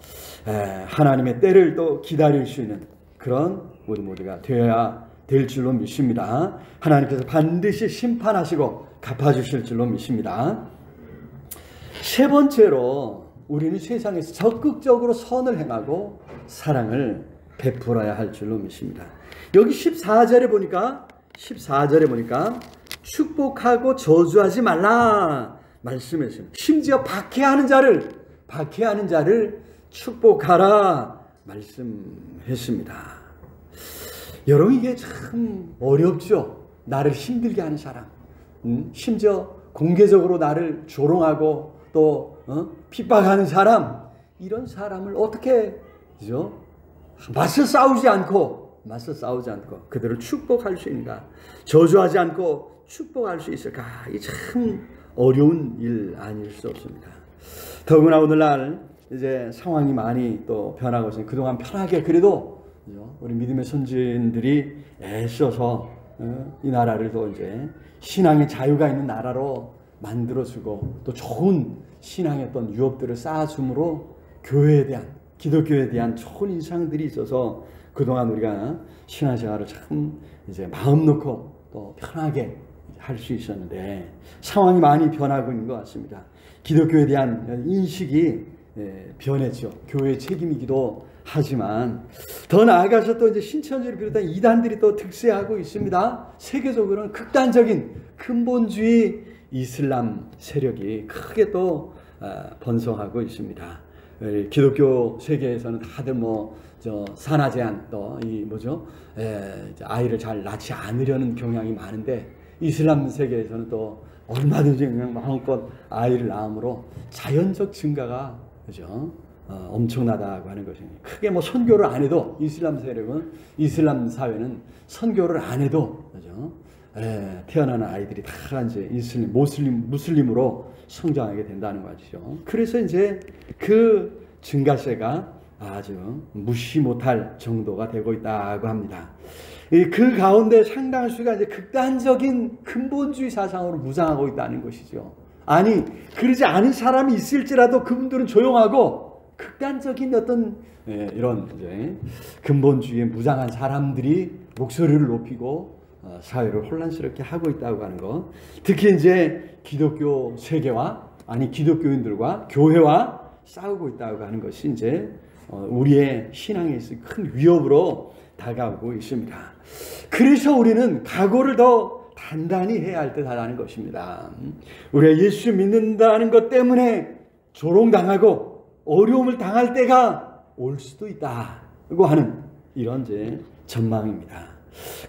하나님의 때를 또 기다릴 수 있는 그런 우리 모두가 되어야 될 줄로 믿습니다. 하나님께서 반드시 심판하시고 갚아주실 줄로 믿습니다. 세 번째로 우리는 세상에서 적극적으로 선을 행하고 사랑을 베풀어야 할 줄로 믿습니다. 여기 14절에 보니까 축복하고 저주하지 말라 말씀했습니다. 심지어 박해하는 자를 축복하라 말씀했습니다. 여러분, 이게 참 어렵죠. 나를 힘들게 하는 사람, 심지어 공개적으로 나를 조롱하고 또 핍박하는 사람, 이런 사람을 어떻게, 그죠? 맞서 싸우지 않고 그들을 축복할 수 있는가? 저주하지 않고 축복할 수 있을까? 이 참 어려운 일 아닐 수 없습니다. 더구나 오늘날 이제 상황이 많이 또 변하고 있으니 그동안 편하게 그래도 우리 믿음의 선진들이 애써서 이 나라를 또 이제 신앙의 자유가 있는 나라로 만들어주고 또 좋은 신앙의 어떤 유업들을 쌓아줌으로 교회에 대한, 기독교에 대한 좋은 인상들이 있어서 그동안 우리가 신앙생활을 참 이제 마음 놓고 또 편하게 할 수 있었는데 상황이 많이 변하고 있는 것 같습니다. 기독교에 대한 인식이 변했죠. 교회의 책임이기도 하지만 더 나아가서 또 이제 신천지를 비롯한 이단들이 또 득세하고 있습니다. 세계적으로는 극단적인 근본주의 이슬람 세력이 크게 또 번성하고 있습니다. 기독교 세계에서는 다들 산하 제한 또 아이를 잘 낳지 않으려는 경향이 많은데 이슬람 세계에서는 또 얼마든지 그냥 마음껏 아이를 낳음으로 자연적 증가가, 그죠? 엄청나다고 하는 것입니다. 크게 선교를 안 해도 이슬람 사회는 선교를 안 해도, 그죠? 태어나는 아이들이 다 이제 무슬림으로 성장하게 된다는 거죠. 그래서 이제 그 증가세가 아주 무시 못할 정도가 되고 있다고 합니다. 그 가운데 상당한 수가 이제 극단적인 근본주의 사상으로 무장하고 있다는 것이죠. 아니, 그러지 않은 사람이 있을지라도 그분들은 조용하고 극단적인 어떤 이런 이제 근본주의에 무장한 사람들이 목소리를 높이고 사회를 혼란스럽게 하고 있다고 하는 것. 특히 이제 기독교 세계와 아니 기독교인들과 교회와 싸우고 있다고 하는 것이 이제 우리의 신앙에 있어 큰 위협으로 다가오고 있습니다. 그래서 우리는 각오를 더 단단히 해야 할 듯하다는 것입니다. 우리가 예수 믿는다는 것 때문에 조롱당하고 어려움을 당할 때가 올 수도 있다고 하는 이런 이제 전망입니다.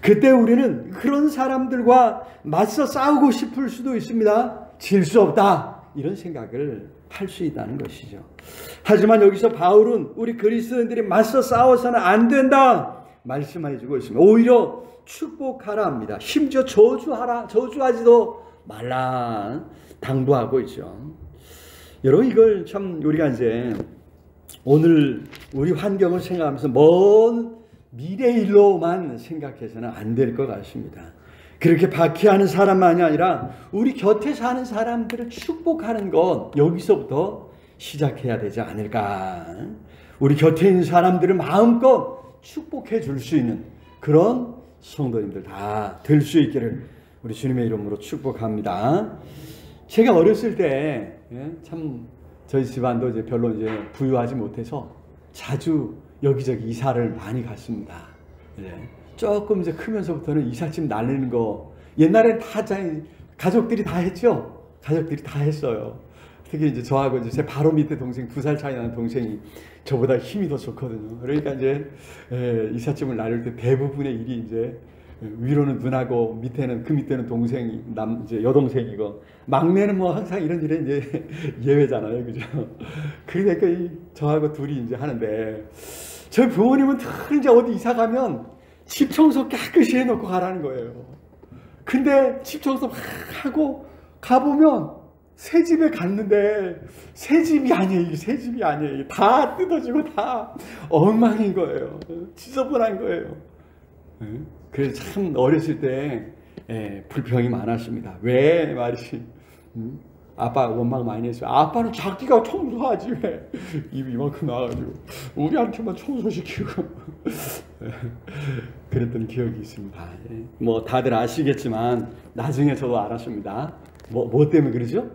그때 우리는 그런 사람들과 맞서 싸우고 싶을 수도 있습니다. 질 수 없다 이런 생각을 할 수 있다는 것이죠. 하지만 여기서 바울은 우리 그리스도인들이 맞서 싸워서는 안 된다 말씀해 주고 있습니다. 오히려 축복하라 합니다. 심지어 저주하지도 말라 당부하고 있죠. 여러분 이걸 참 우리가 이제 오늘 우리 환경을 생각하면서 먼 미래 일로만 생각해서는 안 될 것 같습니다. 그렇게 박해하는 사람만이 아니라 우리 곁에 사는 사람들을 축복하는 것 여기서부터 시작해야 되지 않을까. 우리 곁에 있는 사람들을 마음껏 축복해 줄 수 있는 그런 성도님들 다 될 수 있기를 우리 주님의 이름으로 축복합니다. 제가 어렸을 때 참 저희 집안도 이제 별로 이제 부유하지 못해서 자주 여기저기 이사를 많이 갔습니다. 조금 이제 크면서부터는 이삿짐 날리는 거 옛날엔 다 가족들이 다 했죠. 가족들이 다 했어요. 특히 이제 저하고 이제 제 바로 밑에 동생 2살 차이 나는 동생이 저보다 힘이 더 좋거든요. 그러니까 이제 이삿짐을 나를 때 대부분의 일이 이제 위로는 누나고 밑에는 그 밑에는 동생이 이제 여동생이고 막내는 뭐 항상 이런 일에 이제 예외잖아요, 그죠? 그러니까 저하고 둘이 이제 하는데 저희 부모님은 늘 이제 어디 이사 가면 집 청소 깨끗이 해놓고 가라는 거예요. 근데 집 청소 막 하고 가보면 새 집에 갔는데 새 집이 아니에요. 이게 새 집이 아니에요. 다 뜯어지고 다 엉망인 거예요. 지저분한 거예요. 그래서 참 어렸을 때 불평이 많았습니다. 왜 말이지? 아빠 원망 많이 했어요. 아빠는 자기가 청소하지 왜 입이 이만큼 나와가지고 우리한테만 청소시키고 그랬던 기억이 있습니다. 뭐 다들 아시겠지만 나중에 저도 알았습니다. 뭐 때문에 그러죠?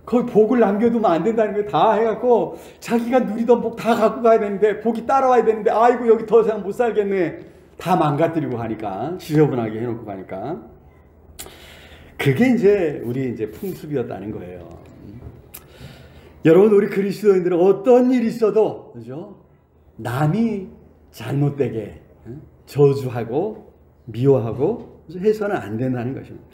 거의 복을 남겨두면 안 된다는 거 다 해갖고 자기가 누리던 복 다 갖고 가야 되는데 복이 따라와야 되는데 아이고 여기 더 이상 못 살겠네 다 망가뜨리고 가니까 지저분하게 해놓고 가니까 그게 이제 우리 이제 풍습이었다는 거예요. 여러분 우리 그리스도인들은 어떤 일이 있어도 그죠? 남이 잘못되게 저주하고 미워하고 해서는 안 된다는 것입니다.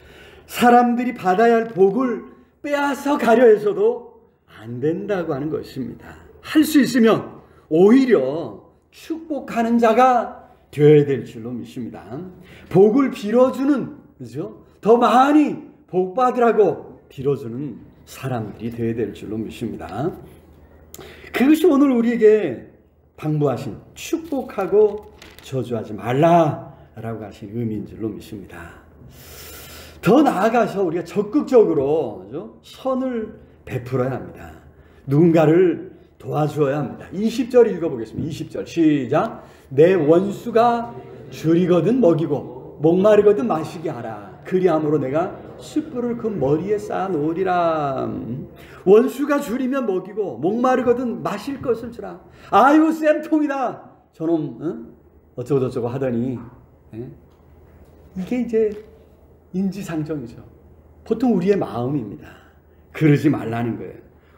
사람들이 받아야 할 복을 빼앗아 가려 해서도 안 된다고 하는 것입니다. 할 수 있으면 오히려 축복하는 자가 되어야 될 줄로 믿습니다. 복을 빌어주는 그죠? 더 많이 복 받으라고 빌어주는 사람들이 되어야 될 줄로 믿습니다. 그것이 오늘 우리에게 당부하신 축복하고 저주하지 말라라고 하신 의미인 줄로 믿습니다. 더 나아가서 우리가 적극적으로 그죠? 선을 베풀어야 합니다. 누군가를 도와주어야 합니다. 20절 읽어보겠습니다. 20절 시작. 내 원수가 줄이거든 먹이고 목마르거든 마시게 하라. 그리함으로 내가 숯불을 그 머리에 쌓아 놓으리라. 원수가 줄이면 먹이고 목마르거든 마실 것을 주라. 아이고 쌤통이다 저놈 어쩌고저쩌고 하더니 이게 이제 인지상정이죠. 보통 우리의 마음입니다. 그러지 말라는 거예요.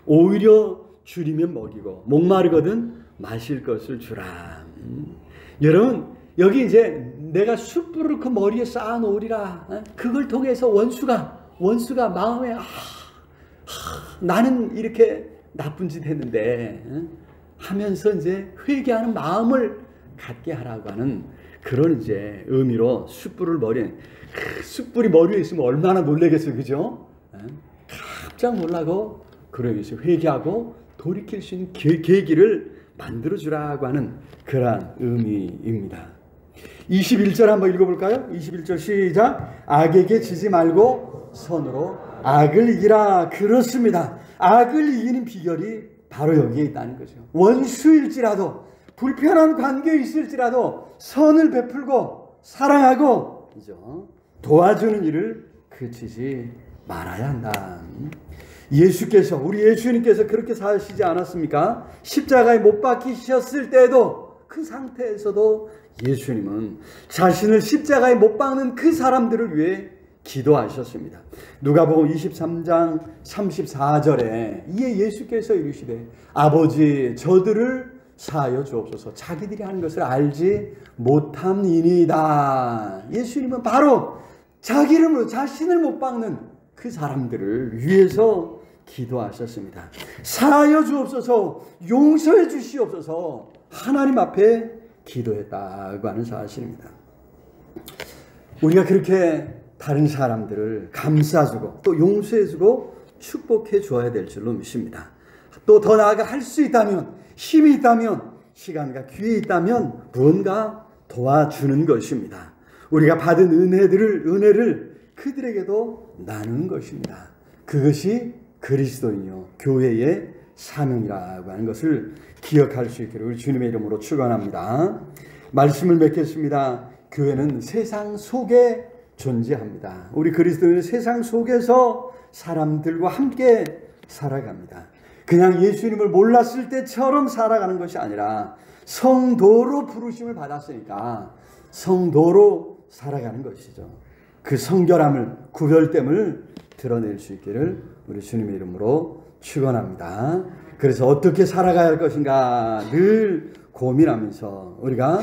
오히려 줄이면 먹이고 목마르거든 마실 것을 주라. 여러분 여기 이제 내가 숯불을 그 머리에 쌓아 놓으리라. 그걸 통해서 원수가 마음에 나는 이렇게 나쁜 짓 했는데 하면서 이제 회개하는 마음을 갖게 하라고 하는 그런 이제 의미로 숯불이 머리에 있으면 얼마나 놀라겠어요, 그죠? 깜짝 놀라고 그러면서 회개하고 돌이킬 수 있는 계기를 만들어주라고 하는 그러한 의미입니다. 21절 한번 읽어볼까요? 21절 시작. 악에게 지지 말고 선으로 악을 이기라. 그렇습니다. 악을 이기는 비결이 바로 여기에 있다는 거죠. 원수일지라도 불편한 관계에 있을지라도 선을 베풀고 사랑하고 그죠? 도와주는 일을 그치지 말아야 한다. 예수께서, 우리 예수님께서 그렇게 사시지 않았습니까? 십자가에 못 박히셨을 때도, 그 상태에서도 예수님은 자신을 십자가에 못 박는 그 사람들을 위해 기도하셨습니다. 누가복음 23장 34절에 이에 예수께서 이르시되 아버지 저들을 사하여 주옵소서 자기들이 하는 것을 알지 못함이니이다. 예수님은 바로 자기 이름으로 자신을 못 박는 그 사람들을 위해서 기도하셨습니다. 사하여 주옵소서, 용서해 주시옵소서, 하나님 앞에 기도했다고 하는 사실입니다. 우리가 그렇게 다른 사람들을 감싸주고 또 용서해주고 축복해 주어야 될 줄로 믿습니다. 또 더 나아가 할 수 있다면, 힘이 있다면, 시간과 기회 있다면 무언가 도와주는 것입니다. 우리가 받은 은혜를 그들에게도 나누는 것입니다. 그것이 그리스도인요 교회의 사명이라고 하는 것을 기억할 수 있기를 우리 주님의 이름으로 축원합니다. 말씀을 맺겠습니다. 교회는 세상 속에 존재합니다. 우리 그리스도인은 세상 속에서 사람들과 함께 살아갑니다. 그냥 예수님을 몰랐을 때처럼 살아가는 것이 아니라 성도로 부르심을 받았으니까 성도로 살아가는 것이죠. 그 성결함을, 구별됨을 드러낼 수 있기를 우리 주님의 이름으로 축원합니다. 그래서 어떻게 살아가야 할 것인가 늘 고민하면서 우리가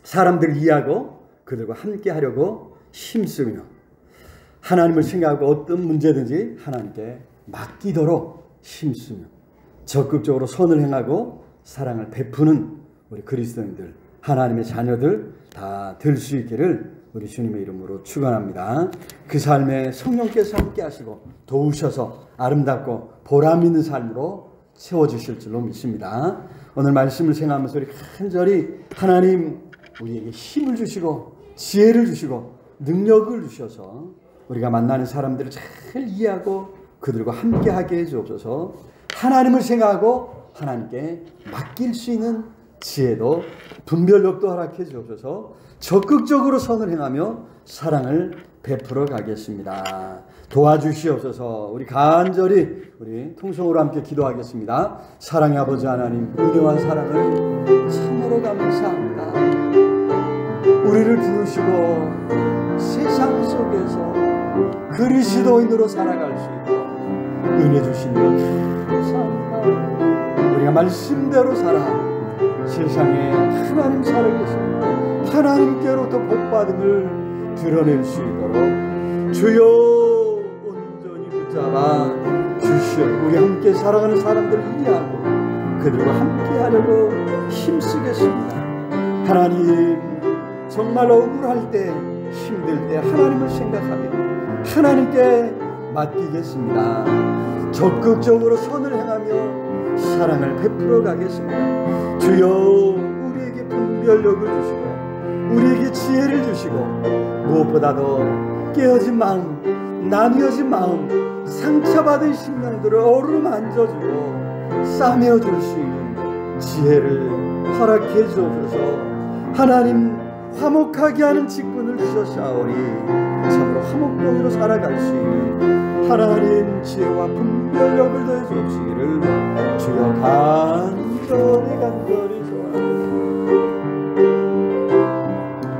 사람들을 이해하고 그들과 함께 하려고 힘쓰며 하나님을 생각하고 어떤 문제든지 하나님께 맡기도록 힘쓰며 적극적으로 선을 행하고 사랑을 베푸는 우리 그리스도인들, 하나님의 자녀들 다 될 수 있기를 우리 주님의 이름으로 축원합니다. 그 삶에 성령께서 함께 하시고 도우셔서 아름답고 보람 있는 삶으로 채워주실 줄로 믿습니다. 오늘 말씀을 생각하면서 우리 간절히 하나님 우리에게 힘을 주시고 지혜를 주시고 능력을 주셔서 우리가 만나는 사람들을 잘 이해하고 그들과 함께 하게 해주옵소서. 하나님을 생각하고 하나님께 맡길 수 있는 지혜도 분별력도 허락해 주옵소서. 적극적으로 선을 행하며 사랑을 베풀어 가겠습니다. 도와주시옵소서. 우리 간절히 우리 통성으로 함께 기도하겠습니다. 사랑의 아버지 하나님, 은혜와 사랑을 참으로 감사합니다. 우리를 부르시고 세상 속에서 그리스도인으로 살아갈 수 있도록 은혜 주신 것 감사합니다. 우리가 말씀대로 살아 세상에 하나님 살아계십니다. 하나님께로부터 복받음을 드러낼 수 있도록 주여 온전히 붙잡아 주시오. 우리 함께 살아가는 사람들을 이해하고 그들과 함께 하려고 힘쓰겠습니다. 하나님 정말 억울할 때 힘들 때 하나님을 생각하며 하나님께 맡기겠습니다. 적극적으로 선을 행하며 사랑을 베풀어 가겠습니다. 주여 우리에게 분별력을 주시고 우리에게 지혜를 주시고 무엇보다도 깨어진 마음, 나뉘어진 마음, 상처받은 심령들을 어루만져주고 싸매어줄 수 있는 지혜를 허락해 주옵소서. 하나님 화목하게 하는 직분을 주셨사오니 참으로 화목동으로 살아갈 수 있는 하나님 지혜와 분별력을 더해 주옵시기를 주여 간절히 소원합니다.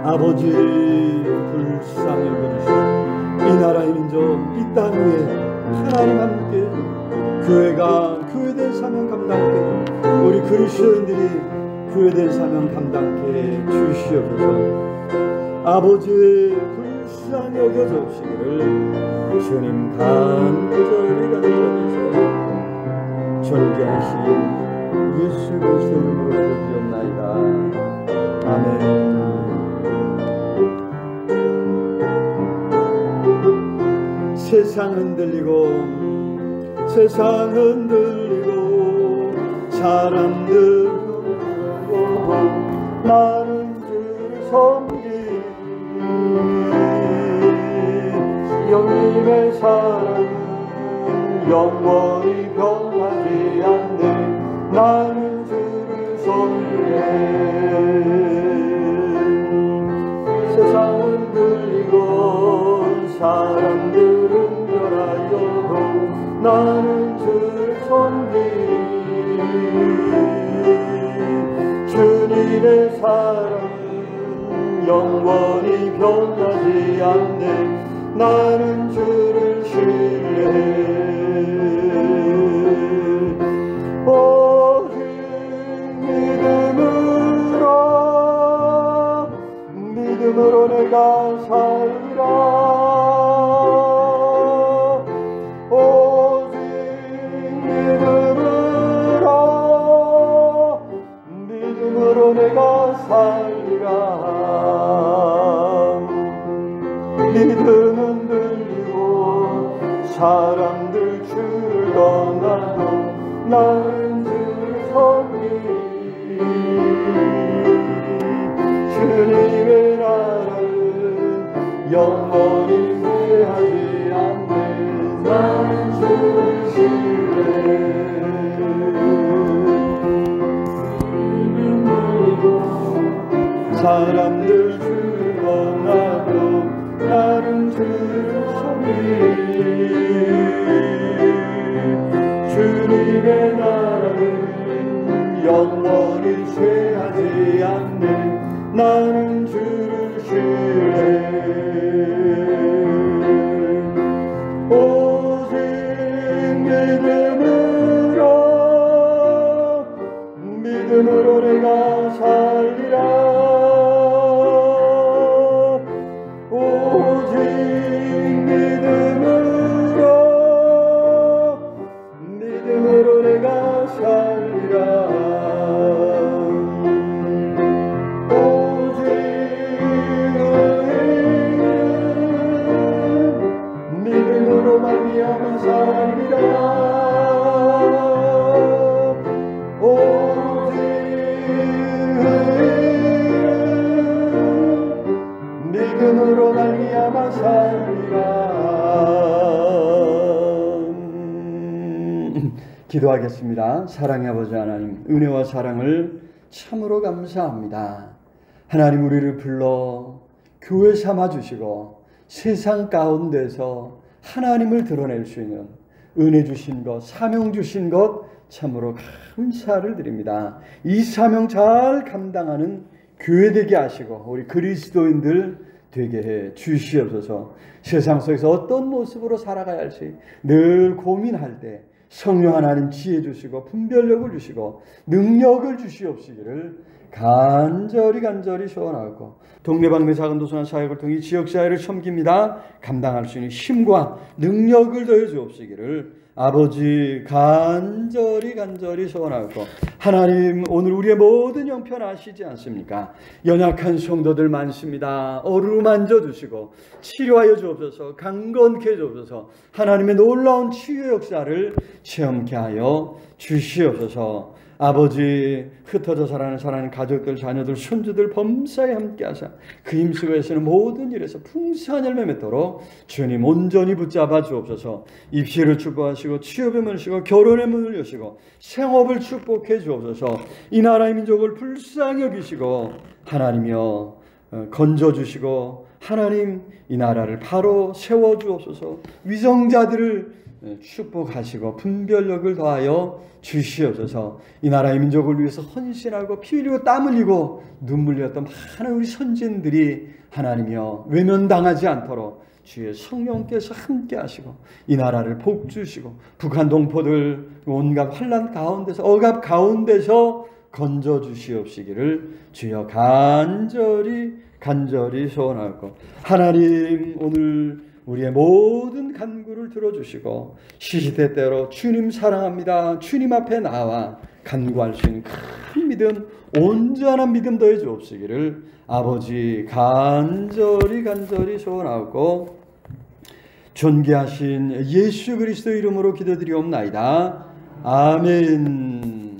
아버지 불쌍히 여겨주시고 이 나라의 민족 이 땅 위에 하나님 함께 교회가 교회된 사명 감당케 우리 그리스도인들이 교회된 사명 감당케 주시옵소서. 아버지 불쌍히 여겨주시기를 주님 간절히 존귀하신 예수 그리스도 이름으로 기도드리옵나이다. 아멘. 세상 흔들리고 사람들 많은 주를 섬기 영님의 사랑은 영원히 변하지 않네. 나는 주를 섬기네. 세상은 흔들리고 사람들은 변하여도 나는 주를 섬기리. 주님의 사랑은 영원히 변하지 않네. 나는 주를 신뢰해. 오직 믿음으로 내가 살리라. 오직 믿음으로 내가 살리라. 믿음은 들리고 사람들 주를 떠나도 나는 주를 섬기리. 주님의 나라는 영원히 후회하지 않네. 나는 주를 신뢰해. 사람들 주를 떠나도 나는 주를 섬기리. 주님의 나라는 영원히 쇠하지 않네. 나는 주를 신뢰해. 오직 믿음으로 내가 살리라. 오직 믿음으로 내가 살리라. 오직 믿음으로 말미암아 살리라. 믿음으로 말미암아 살리라. 기도하겠습니다. 사랑의 아버지 하나님, 은혜와 사랑을 참으로 감사합니다. 하나님, 우리를 불러 교회 삼아주시고 세상 가운데서 하나님을 드러낼 수 있는 은혜 주신 것, 사명 주신 것 참으로 감사를 드립니다. 이 사명 잘 감당하는 교회 되게 하시고 우리 그리스도인들 되게 해 주시옵소서. 세상 속에서 어떤 모습으로 살아가야 할지 늘 고민할 때 성령 하나님 지혜 주시고 분별력을 주시고 능력을 주시옵시기를 간절히 소원하고, 동네방네 작은 도서관 사역을 통해 지역사회를 섬깁니다. 감당할 수 있는 힘과 능력을 더해 주옵시기를 아버지 간절히 소원하고, 하나님 오늘 우리의 모든 형편 아시지 않습니까? 연약한 성도들 많습니다. 어루만져 주시고 치료하여 주옵소서. 강건케 해 주옵소서. 하나님의 놀라운 치유 역사를 체험케 하여 주시옵소서. 아버지, 흩어져 살아가는 가족들, 자녀들, 손주들 범사에 함께 하사 그 힘쓰고에서는 모든 일에서 풍성한 열매 맺도록 주님 온전히 붙잡아 주옵소서. 입시를 축복하시고 취업의 문을 여시고 결혼의 문을 여시고 생업을 축복해 주옵소서. 이 나라의 민족을 불쌍히 여기시고 하나님이여 건져주시고 하나님 이 나라를 바로 세워주옵소서. 위정자들을 축복하시고 분별력을 더하여 주시옵소서. 이 나라의 민족을 위해서 헌신하고 피 흘리고 땀 흘리고 눈물 흘렸던 많은 우리 선진들이 하나님이여 외면당하지 않도록 주의 성령께서 함께 하시고 이 나라를 복주시고 북한 동포들 온갖 환난 가운데서 억압 가운데서 건져 주시옵시기를 주여 간절히 소원하고, 하나님 오늘 우리의 모든 간구를 들어주시고 시시때때로 주님 사랑합니다, 주님 앞에 나와 간구할 수 있는 큰 믿음, 온전한 믿음 더해 주옵시기를 아버지 간절히 소원하고, 존귀하신 예수 그리스도 이름으로 기도드리옵나이다. 아멘.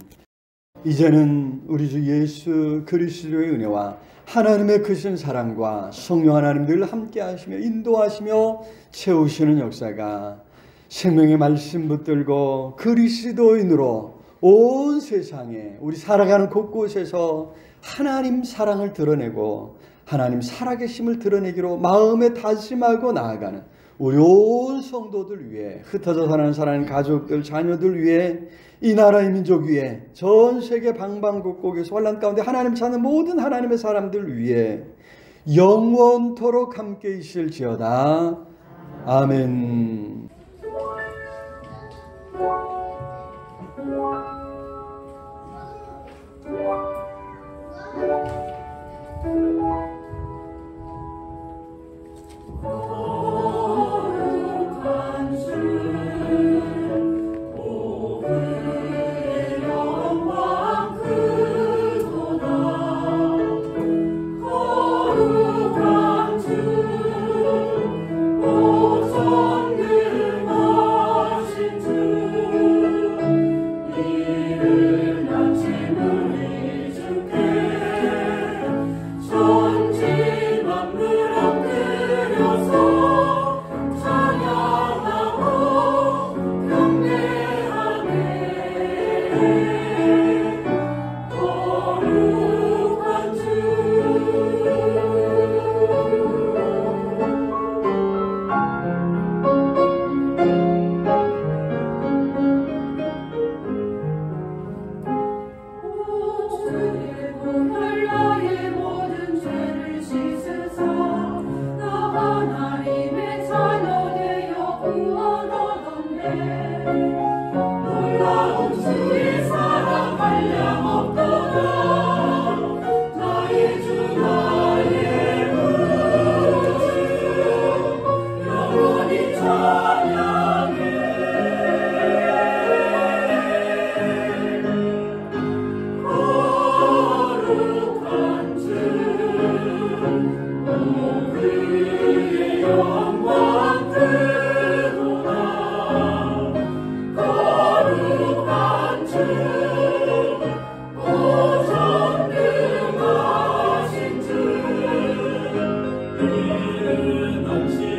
이제는 우리 주 예수 그리스도의 은혜와 하나님의 크신 사랑과 성령 하나님 늘 함께 하시며 인도하시며 채우시는 역사가 생명의 말씀 붙들고 그리스도인으로 온 세상에 우리 살아가는 곳곳에서 하나님 사랑을 드러내고 하나님 살아계심을 드러내기로 마음에 다짐하고 나아가는 우리 온 성도들 위해, 흩어져 사는 사랑하는 가족들, 자녀들 위해, 이 나라의 민족 위해, 전 세계 방방곡곡에서 환난 가운데 하나님 찾는 모든 하나님의 사람들 위해 영원토록 함께 있을지어다. 아멘. 주